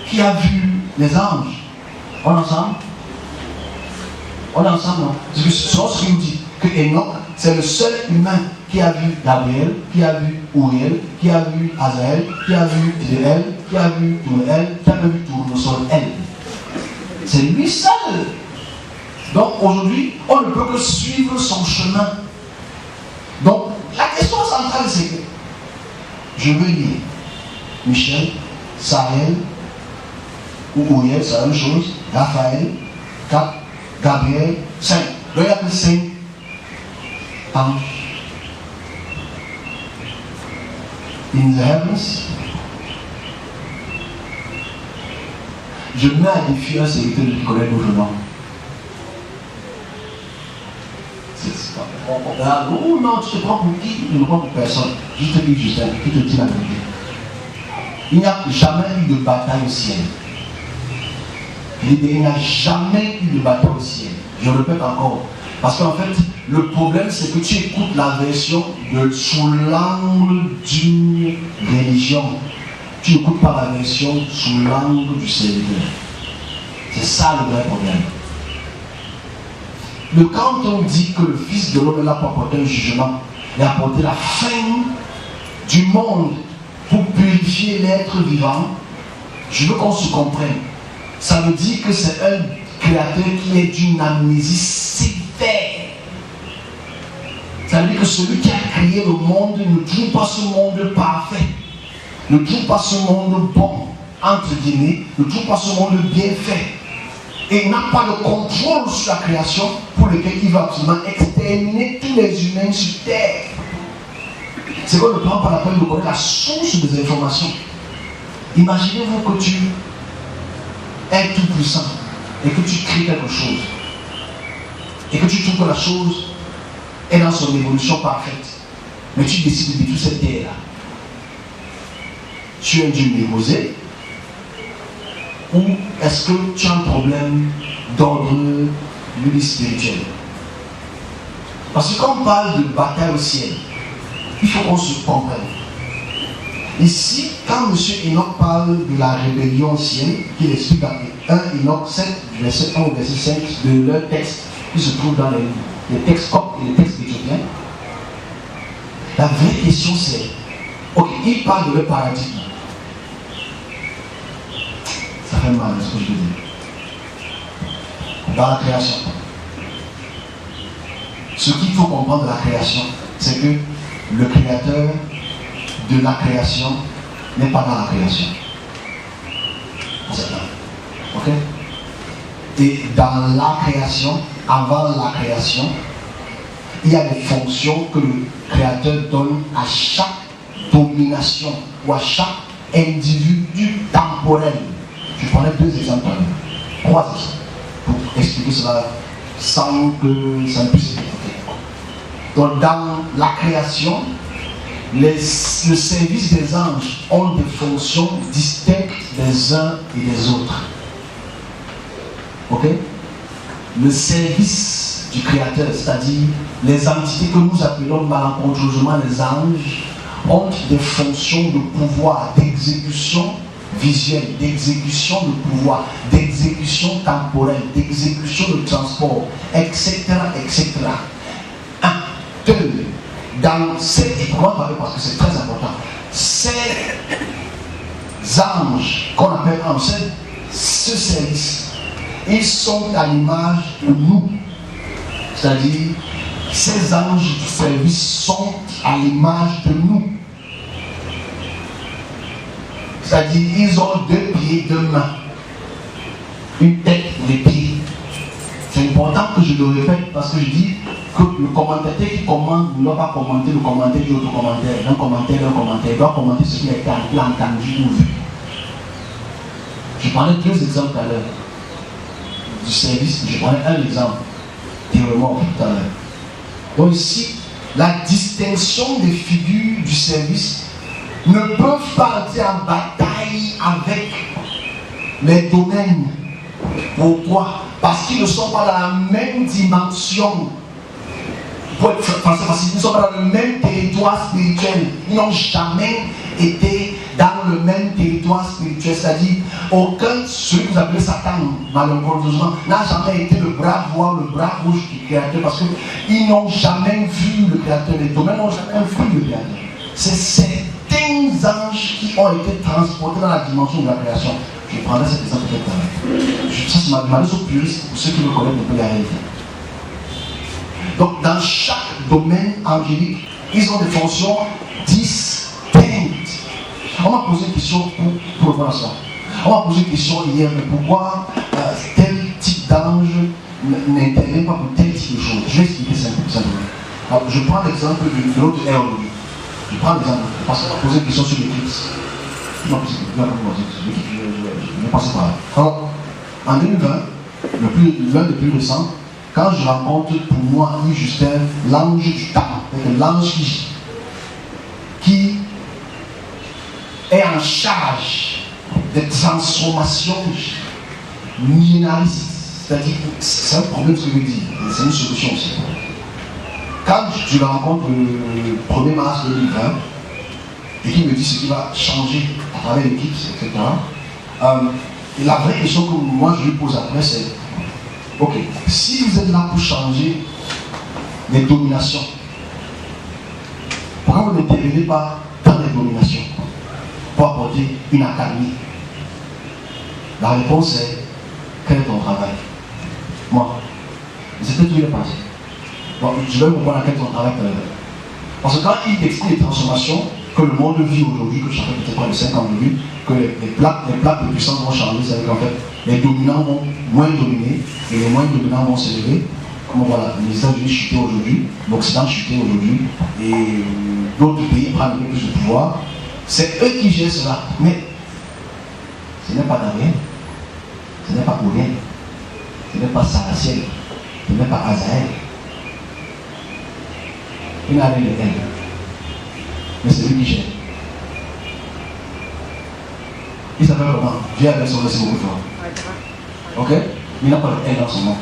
[SPEAKER 1] qui a vu les anges. On est ensemble? On est ensemble, non? C'est ce qu'il nous dit. Que Enoch, c'est le seul humain qui a vu Gabriel, qui a vu Uriel, qui a vu Azaël, qui a vu Tidéel, qui a vu Tournéel, qui a vu Tournesol. C'est lui seul. Donc aujourd'hui, on ne peut que suivre son chemin. Donc la question centrale c'est que je veux lire Michel, Sahel ou Uriel, c'est la même chose, Raphaël, Cap, Gabriel, 5. Il n'y a que 5 anges. In the heavens, je mets à défi un serviteur qui connaît d'autres noms. Oh non, tu te prends pour qui? Tu ne te prends pour personne. Je te dis Justin, qui te dit la vérité. Il n'y a jamais eu de bataille au ciel. Il n'y a jamais eu de bataille au ciel. Je répète encore. Parce qu'en fait, le problème c'est que tu écoutes la version sous l'angle d'une religion. Tu n'écoutes pas la version sous l'angle du serviteur. C'est ça le vrai problème. Quand on dit que le Fils de l'homme est là pour apporter un jugement et apporter la fin du monde pour purifier l'être vivant, je veux qu'on se comprenne. Ça veut dire que c'est un créateur qui est d'une amnésie sévère. Ça veut dire que celui qui a créé le monde ne trouve pas ce monde parfait, ne trouve pas ce monde bon, entre guillemets, ne trouve pas ce monde bien fait. Et n'a pas de contrôle sur la création pour lequel il va absolument exterminer tous les humains sur terre. C'est qu'on ne prend pas la peine de connaître la source des informations. Imaginez-vous que tu es tout puissant et que tu crées quelque chose et que tu trouves que la chose est dans son évolution parfaite, mais tu décides de détruire cette terre-là. Tu es un Dieu névrosé, ou est-ce que tu as un problème d'ordre spirituel? Parce que quand on parle de bataille au ciel, il faut qu'on se comprenne. Ici, quand M. Enoch parle de la rébellion au ciel, qu'il explique dans 1 Enoch 7, verset 1 au verset 5 de leur texte, qui se trouve dans les textes coptes et les textes éthiopiens, la vraie question c'est, ok, il parle de leur paradigme. Ça fait mal ce que je veux dire. Dans la création. Ce qu'il faut comprendre de la création, c'est que le créateur de la création n'est pas dans la création. C'est ça. Ok? Et dans la création, avant la création, il y a des fonctions que le créateur donne à chaque domination ou à chaque individu temporel. Je prendrai 2 exemples, 3 exemples, pour expliquer cela sans que ça ne puisse être. Donc dans la création, le service des anges ont des fonctions distinctes des uns et des autres. Ok? Le service du Créateur, c'est-à-dire les entités que nous appelons malencontreusement les anges, ont des fonctions de pouvoir, d'exécution visuelle, d'exécution de pouvoir, d'exécution temporelle, d'exécution de transport, etc. etc. Dans cette épreuve, parce que c'est très important, ces anges qu'on appelle anges, ce service, ils sont à l'image de nous. C'est-à-dire, ces anges du service sont à l'image de nous. C'est-à-dire, ils ont 2 pieds, 2 mains, une tête, des pieds. C'est important que je le répète parce que je dis que le commentateur qui commande ne doit pas commenter le commentaire du autre commentaire. Un commentaire, il doit commenter ce qu'il a été entendu ou vu. Je prenais 2 exemples tout à l'heure du service, je prenais un exemple théoriquement tout à l'heure. Donc ici, la distinction des figures du service ne peuvent pas entrer en bataille avec les domaines. Pourquoi? Parce qu'ils ne sont pas dans la même dimension. Pour être français, parce qu'ils ne sont pas dans le même territoire spirituel. Ils n'ont jamais été dans le même territoire spirituel. C'est-à-dire, aucun, celui que vous appelez Satan, malheureusement, n'a jamais été le bras droit, le bras gauche du Créateur. Parce qu'ils n'ont jamais vu le Créateur. Les domaines n'ont jamais vu le Créateur. C'est certains anges qui ont été transportés dans la dimension de la création. Je prendrai cet exemple peut-être tout à l'heure. Ça, c'est ma leçon puriste pour ceux qui me connaissent un peu la réalité. Donc, dans chaque domaine angélique, ils ont des fonctions distinctes. On m'a posé une question pour voir ça. On m'a posé une question hier, mais pourquoi tel type d'ange n'intervient pas pour tel type de choses? Je vais expliquer simplement. Alors, je prends l'exemple de l'autre aujourd'hui. Je prends l'exemple, parce qu'on m'a posé une question sur l'éclipse. Je vais passer par là. Alors, en 2020, l'un des plus récents, quand je rencontre pour moi, Justin, l'ange du temps, l'ange qui est en charge des transformations millénaristes. C'est-à-dire, c'est un problème ce que je veux dire, c'est une solution aussi. Quand je le rencontre le 1er mars 2020, et qu'il me dit ce qui va changer à travers l'équipe, etc. La vraie question que moi je lui pose après, c'est ok, si vous êtes là pour changer les dominations, pourquoi vous n'intervenez pas dans les dominations pour apporter une accalmie? La réponse est quel est ton travail? Moi, c'était tout il est passé. Bon, je vais vous voir à quel est ton travail tout à l'heure. Parce que quand il explique les transformations que le monde vit aujourd'hui, que chacun peut-être près de 5 ans de vie, que les plaques de puissance vont changer, c'est-à-dire qu'en fait, les dominants vont moins dominer et les moins dominants vont s'élever. Comme voilà, les États-Unis chutaient aujourd'hui, l'Occident chutait aujourd'hui, et d'autres pays prennent plus de pouvoir. C'est eux qui gèrent cela. Mais Ce n'est pas Damien, ce n'est pas Ourien, ce n'est pas Saracien, ce n'est pas Azaël. Il n'a rien de elle. Mais c'est lui qui gère. Il s'appelle comment? Dieu avait son laissé beaucoup de fois. Ok? Il n'a pas de haine dans son nom.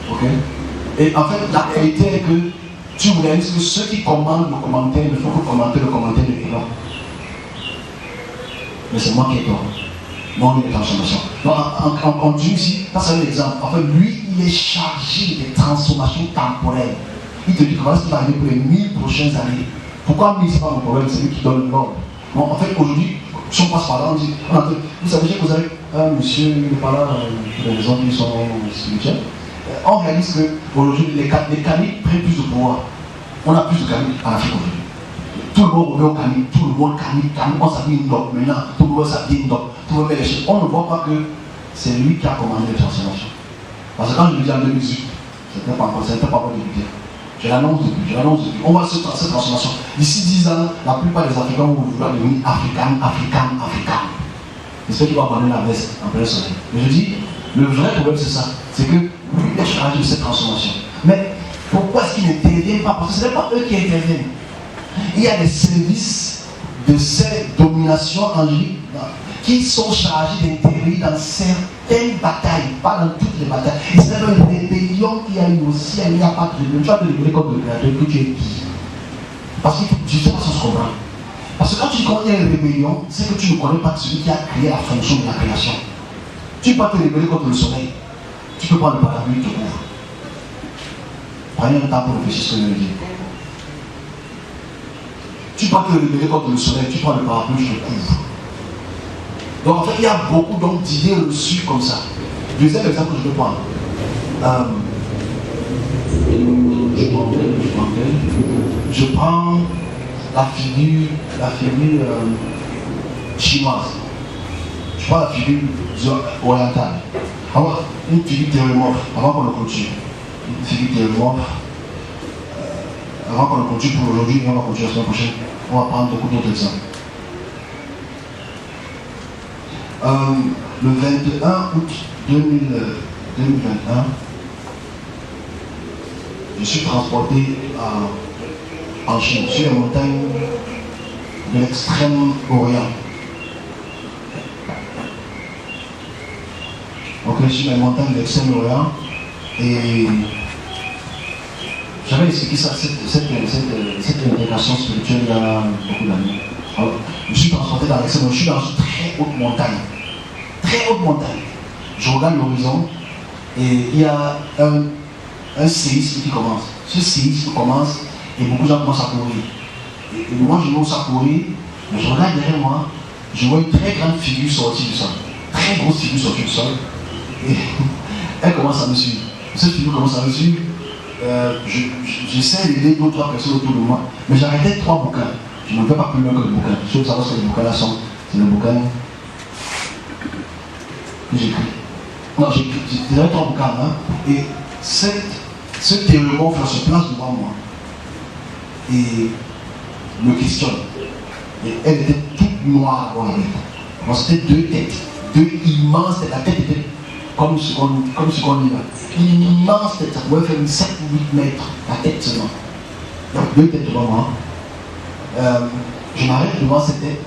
[SPEAKER 1] Ok? Et en fait, la réalité est que tu réalises que ceux qui commandent le commentaire ne font que commenter le commentaire de Enoch. Mais c'est moi qui ai tort. Non, il est transformation. Donc, en Dieu ici, ça c'est un exemple. En fait, lui, il est chargé des transformations temporelles. Il te dit que voilà ce qui va arriver pour les 1000 prochaines années. Pourquoi 1000, c'est pas mon problème, c'est lui qui donne l'ordre. Bon, en fait, aujourd'hui, si on passe par là, on dit, vous savez que vous avez un monsieur, il n'est pas là pour des raisons qui sont spirituelles. On réalise qu'aujourd'hui, les canines prennent plus de pouvoir. On a plus de canines en Afrique aujourd'hui. Tout le monde revient au canine, tout le monde canine, on s'habille une dope. Maintenant, tout le monde s'habille une dope. Tout le monde met les choses. On ne voit pas que c'est lui qui a commandé les transformations. Parce que quand je le dis en 2018, c'était pas encore débuté. Je l'annonce depuis. On va cette transformation. D'ici 10 ans, la plupart des Africains vont vouloir devenir africains. C'est ceux qui vont abandonner la veste en plein soleil. Mais je dis, le vrai problème c'est ça. C'est que lui est chargé de cette transformation. Mais pourquoi est-ce qu'il n'intervient pas? Parce que ce n'est pas eux qui interviennent. Il y a des services de cette domination angélique qui sont chargés d'intervenir dans certaines batailles, pas dans toutes les batailles. Et c'est une rébellion qui a eu aussi, il n'y a pas de rébellion. Tu vas te révéler comme le créateur que tu es qui. Parce que je ne sais pas si on se comprend. Parce que quand tu connais une rébellion, c'est que tu ne connais pas celui qui a créé la fonction de la création. Tu ne peux pas te révéler contre le soleil. Tu peux prendre le parapluie, tu te couvres. Prenez un temps pour réfléchir sur ce que je veux dire. Tu ne peux pas te révéler contre le soleil, tu prends le parapluie, tu te couvres. Donc en fait, il y a beaucoup d'idées reçues comme ça. Deuxième exemple que je peux prendre. Je prends la figure chinoise. Je prends la figure orientale. Alors, une figure théoromorphe, avant qu'on le continue. Une figure théoromorphe. Avant qu'on le continue pour aujourd'hui, on va continuer la semaine prochaine. On va prendre beaucoup d'autres exemples. Le 21 août 2021, je suis transporté en Chine, sur les montagnes de l'extrême-orient. Donc, sur les montagnes de l'extrême-orient, et j'avais expliqué ça, cette intégration spirituelle il y a beaucoup d'années. Alors, je suis transporté dans l'extrême-orient, je suis dans une très haute montagne. Très haute montagne. Je regarde l'horizon et il y a un séisme qui commence. Ce séisme commence et beaucoup de gens commencent à courir. Et moi je commence à courir, mais je regarde derrière moi, je vois une très grande figure sortie du sol. Très grosse figure sortie du sol. Et elle commence à me suivre. Cette figure commence à me suivre. J'essaie d'aider 2 ou 3 personnes autour de moi, mais j'arrêtais 3 bouquins. Je ne fais pas plus loin que le bouquin. Je veux savoir ce que les bouquins là sont. C'est le bouquin que j'écris. Non, j'ai 3 bouquins là. Et ce théoromorphe se place devant moi et me questionne. Et elle était toute noire dans la tête. Moi, c'était 2 têtes. 2 immenses têtes. La tête était comme ce qu'on dit là. Une immense tête. Ça pouvait faire 7 ou 8 mètres. La tête seulement. Donc 2 têtes devant moi. Je m'arrête devant cette tête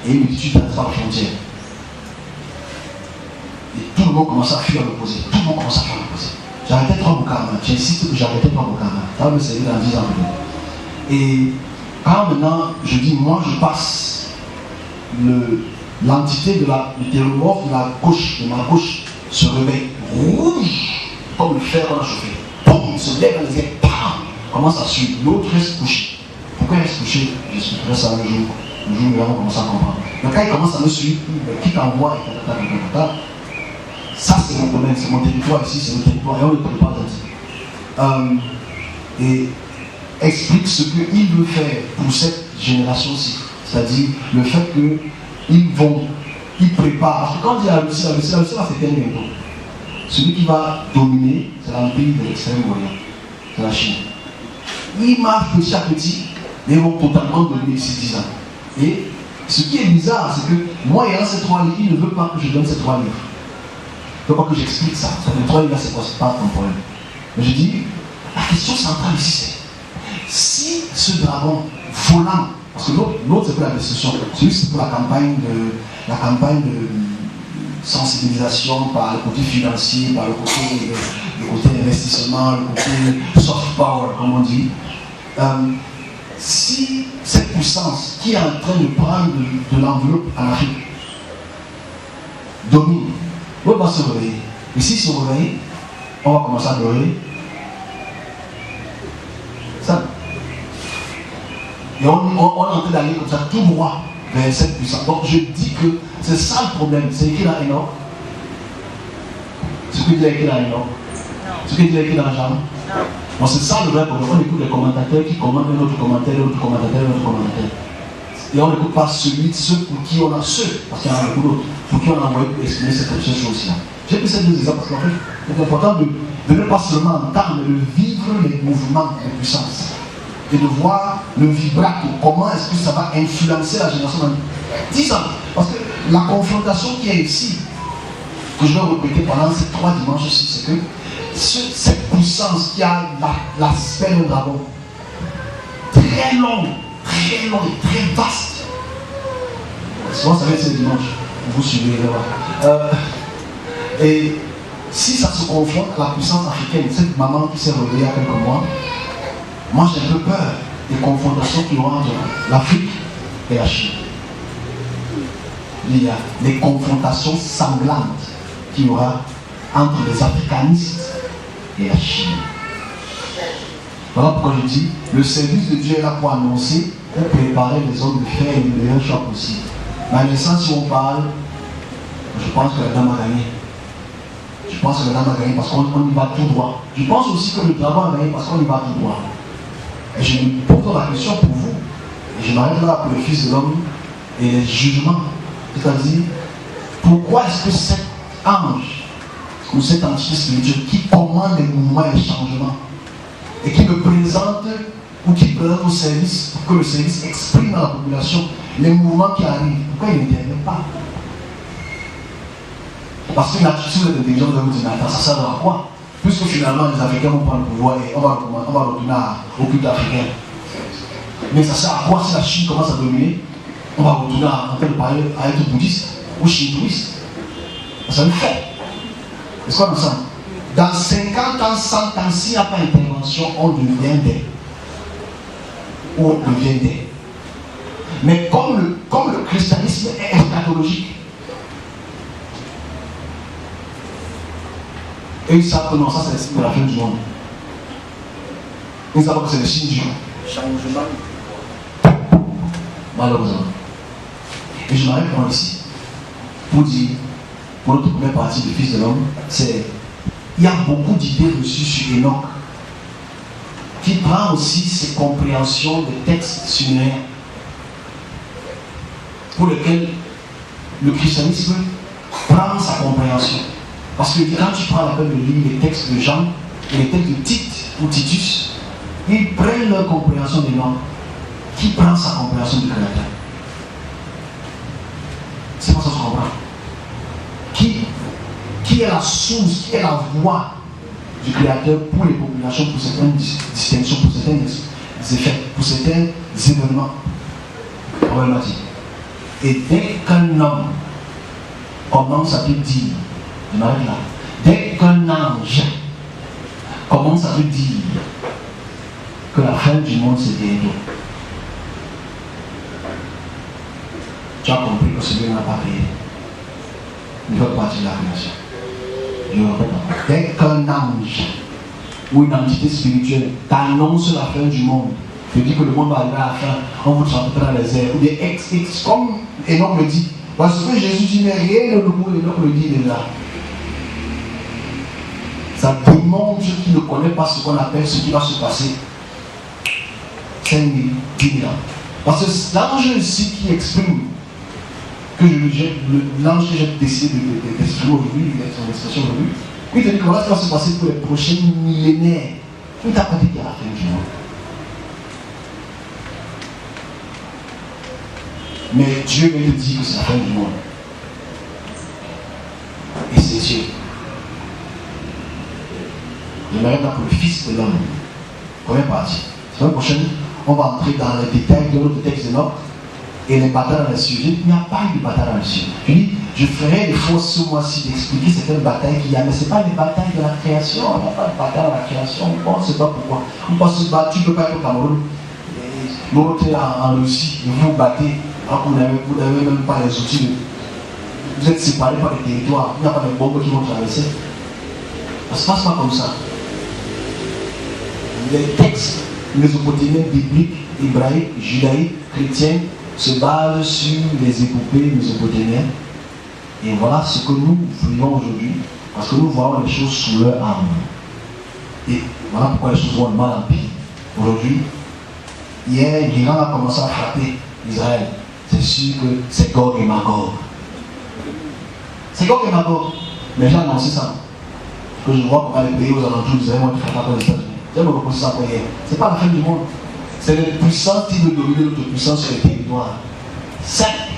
[SPEAKER 1] et il me dit tu passes par la frontière. Et tout le monde commence à fuir l'opposé. Tout le monde commence à fuir l'opposé. J'arrêtais 3 bouquins. J'insiste que j'arrêtais 3 bouquins. Ça va me servir dans 10 ans plus. Et quand maintenant je dis moi je passe l'entité du théoromorphe de ma gauche se réveille rouge comme le fer qu'on a chauffé. Boum, il se lève dans les airs, bam, commence à suivre. L'autre reste couché. Pourquoi il reste couché? J'expliquerai ça un jour. Le jour où nous allons commencer à comprendre. Donc quand il commence à me suivre, qui t'envoie et ça c'est mon domaine, c'est mon territoire ici, c'est mon territoire et on ne le connaît pas ainsi. Et explique ce qu'il veut faire pour cette génération-ci. C'est-à-dire le fait qu'ils préparent. Parce que quand il y a la Russie va s'éteindre bientôt. Celui qui va dominer, c'est l'empire de l'extrême-orient. C'est la Chine. Ils marchent petit à petit, mais ils vont totalement dominer d'ici 10 ans. Et Ce qui est bizarre, c'est que moi, ayant ces 3 livres, il ne veut pas que je donne ces 3 livres. Il ne veut pas que j'explique ça. Les 3 livres, c'est quoi? C'est pas ton problème. Mais je dis, la question centrale ici, c'est si ce dragon volant, parce que l'autre c'est pour la destruction, celui c'est pour la campagne de sensibilisation par le côté financier, par le côté investissement, le côté soft power, comme on dit. Si cette puissance qui est en train de prendre de l'enveloppe en Afrique domine, on va se réveiller. Et s'il se réveille, on va commencer à pleurer. Ça. Et on est en train d'aller comme ça tout droit vers cette puissance. Donc je dis que c'est ça le problème. C'est écrit dans Enoch. Ce que dit écrit dans Enoch. Ce que dit écrit dans Jean. Bon, c'est ça le vrai problème. On écoute les commentateurs qui commentent un autre commentaire, un autre commentateur, un autre commentateur. Et on n'écoute pas ceux pour qui on a parce qu'il y en a beaucoup d'autres, pour qui on a envoyé pour exprimer cette chose-là. J'ai pris ces 2 exemples parce qu'en fait, c'est important de ne pas seulement entendre, mais de vivre les mouvements de puissance. Et de voir le vibrato, comment est-ce que ça va influencer la génération dans 10 ans. Parce que la confrontation qui est ici, que je vais répéter pendant ces 3 dimanches ici, c'est que cette puissance qui a l'aspect d'un dragon, très long et très vaste. Souvent, ça va être ce dimanche. Vous suivez, et si ça se confronte à la puissance africaine, cette maman qui s'est réveillée il y a quelques mois, moi j'ai un peu peur des confrontations qui aura entre l'Afrique et la Chine. Il y a des confrontations sanglantes qu'il y aura entre les africanistes et la Chine. Voilà pourquoi je dis, le service de Dieu est là pour annoncer, pour préparer les hommes de faire le meilleur choix possible. Mais à l'instant, si on parle, je pense que la dame a gagné. Je pense que la dame a gagné parce qu'on y va tout droit. Je pense aussi que le dragon a gagné parce qu'on y va tout droit. Et je me pose la question pour vous. Et je m'arrête là pour le Fils de l'homme et les jugements. C'est-à-dire, pourquoi est-ce que cet ange ou cette entité spirituelle qui commande les mouvements et les changements et qui me présente ou qui présente au service pour que le service exprime à la population les mouvements qui arrivent, pourquoi il n'intervient pas? Parce qu'une attitude d'intelligence de vous dire, attends, ça sert à quoi? Puisque finalement les Africains vont prendre le pouvoir et on va retourner au culte africain. Mais ça sert à quoi si la Chine commence à dominer? On va retourner en train de parler à être bouddhiste ou shintoïste. Ça le fait. Est-ce qu'on ensemble? Dans 50 ans, 100 ans, s'il n'y a pas d'intervention, on devient des. Ou on devient des. Mais comme le christianisme est eschatologique, et ils savent que non, ça c'est le signe de la fin du monde. Ils savent que c'est le signe du changement. Malheureusement. Et je m'arrête moi ici pour dire, pour notre première partie du Fils de l'homme, c'est il y a beaucoup d'idées reçues sur Enoch qui prend aussi ses compréhensions des textes sumériens pour lesquels le christianisme prend sa compréhension. Parce que quand tu prends la peine de lire les textes de Jean et les textes de Tite ou Titus, ils prennent leur compréhension des normes. Qui prend sa compréhension du Créateur? C'est pas ça que je comprends. Qui est la source, qui est la voix du Créateur pour les populations, pour certaines distinctions, pour certains effets, pour certains événements problématiques. Et dès qu'un homme commence à te dire, je m'arrête là, dès qu'un ange commence à te dire que la fin du monde c'est bientôt, tu as compris que celui-là n'a pas payé. Il ne fait pas partie de la création. Je répète encore. Dès qu'un ange ou une entité spirituelle t'annonce la fin du monde, te dit que le monde va arriver à la fin, on vous chantera dans les airs, ou des XX, comme Enoch le dit. Parce que Jésus dit, mais rien ne nouveau, Enoch le dit déjà. Ça démontre qu'il ne connaît pas ce qu'on appelle ce qui va se passer 5 000, 10 000 ans. Parce que l'ange ici qui exprime que l'ange que j'ai décidé d'exprimer aujourd'hui, son expression aujourd'hui, il te dit que voilà ce qui va se passer pour les prochains millénaires. Il t'a pas dit qu'il y a la fin du monde. Mais Dieu vient te dire que c'est la fin du monde. Et c'est Dieu. J'aimerais maintenant pour le Fils de l'homme. Première partie. La semaine prochaine, on va entrer dans les détails de notre texte de Enoch et les batailles dans les cieux. Il n'y a pas eu de bataille dans les cieux. Je dis, je ferai l'effort ce mois-ci d'expliquer certaines batailles qu'il y a, mais ce n'est pas des batailles de la création. Il n'y a pas de bataille dans la création. On ne sait pas pourquoi. On peut se battre, tu ne peux pas être au Cameroun. L'autre est en Russie, et vous vous battez, alors que vous n'avez même pas les outils. Vous êtes séparés par les territoires, il n'y a pas de bombes qui vont traverser. Ça ne se passe pas comme ça. Les textes mésopotamiens, bibliques, hébraïques, judaïques, chrétiens se basent sur les épopées mésopotamiennes. Et voilà ce que nous vivons aujourd'hui, parce que nous voyons les choses sous leur arme. Et voilà pourquoi les choses vont mal en pire. Aujourd'hui, hier, l'Iran a commencé à frapper Israël. C'est sûr que c'est Gog et Magog. C'est Gog et Magog. Mais j'ai annoncé ça. Que je vois pour les pays aux alentours d'Israël vont être frappés aux États-Unis. J'ai me reposé ça pour hier. Ce n'est pas la fin du monde. C'est les puissances qui veulent dominer notre puissance sur les territoires. Certes,